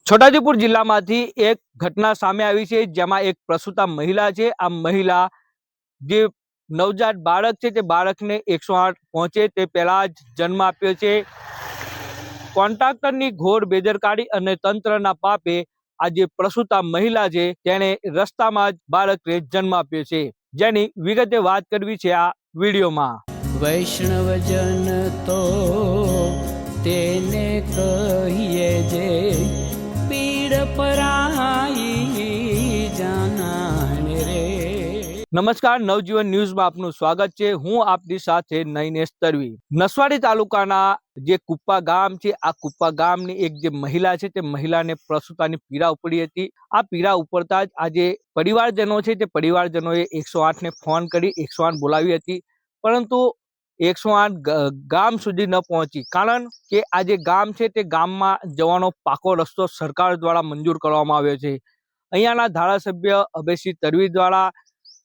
છોટાઉદેપુર જિલ્લામાંથી એક ઘટના સામે આવી છે, જેમાં એક પ્રસૂતા મહિલા છે. આ મહિલા જે નવજાત બાળક છે તે બાળકને 108 પહોંચે તે પહેલા જ જન્મ આપ્યો છે. કોન્ટ્રાક્ટરની ઘોર બેદરકારી અને તંત્રના પાપે આ જે પ્રસૂતા મહિલા છે તેણે રસ્તામાં જ બાળકને જન્મ આપ્યો છે, જેની વિગતે વાત કરવી છે આ વિડીયોમાં. વૈષ્ણવજન તો તેને કહીએ જે પીડ પરાઈ જાનાને રે. નમસ્કાર, નવજીવન ન્યૂઝમાં આપનું સ્વાગત છે. હું આપની સાથે નૈનેશ તરવી. નસવાડી તાલુકાના જે કુપ્પા ગામ છે, આ કુપ્પા ગામની એક જે મહિલા છે તે મહિલાને પ્રસૂતાની પીડા ઉપડી હતી. આ પીડા ઉપડતા જ આજે પરિવારજનો છે તે પરિવારજનોએ 108 ને ફોન કરી 108 બોલાવી હતી, પરંતુ 108 ગામ સુધી ન પહોંચી. કારણ કે આ જે ગામ છે તે ગામમાં જવાનો પાકો રસ્તો સરકાર દ્વારા મંજૂર કરવામાં આવ્યો છે. અહીંયાના ધારાસભ્ય અભયસિંહ તરવી દ્વારા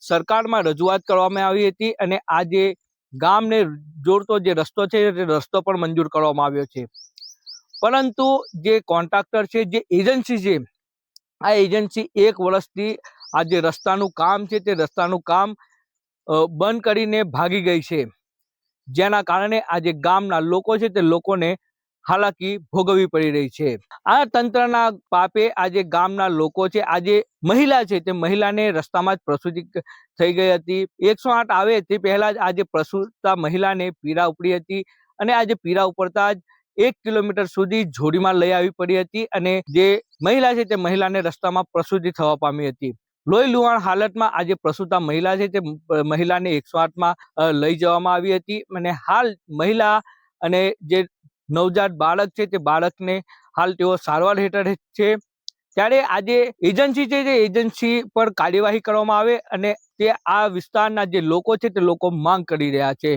સરકારમાં રજૂઆત કરવામાં આવી હતી અને આ જે ગામને જોડતો જે રસ્તો છે તે રસ્તો પણ મંજૂર કરવામાં આવ્યો છે. પરંતુ જે કોન્ટ્રાક્ટર છે, જે એજન્સી છે, આ એજન્સી 1 વર્ષથી આ જે રસ્તાનું કામ છે તે રસ્તાનું કામ બંધ કરીને ભાગી ગઈ છે, જેના કારણે આજે ગામના લોકો છે તે લોકોને હાલાકી ભોગવવી પડી રહી છે. આ તંત્રના પાપે આજે ગામના લોકો છે, આજે મહિલા છે તે મહિલાને રસ્તામાં જ પ્રસૂતિ થઈ ગઈ હતી. 108 આવે તે પહેલા જ આજે પ્રસૂતા મહિલાને પીડા ઉપડી હતી અને આજે પીડા ઉપડતા જ 1 કિલોમીટર સુધી જોડીમાં લઈ આવી પડી હતી અને જે મહિલા છે તે મહિલાને રસ્તામાં પ્રસૂતિ થવા પામી હતી. લોહી લુહાણ હાલતમાં આજે પ્રસૂતા મહિલા છે તે મહિલાને 108માં લઈ જવામાં આવી હતી અને હાલ મહિલા અને જે નવજાત બાળક છે તે બાળકને હાલ તેઓ સારવાર હેઠળ છે. ત્યારે આજે એજન્સી છે તે એજન્સી પર કાર્યવાહી કરવામાં આવે અને તે આ વિસ્તારના જે લોકો છે તે લોકો માંગ કરી રહ્યા છે.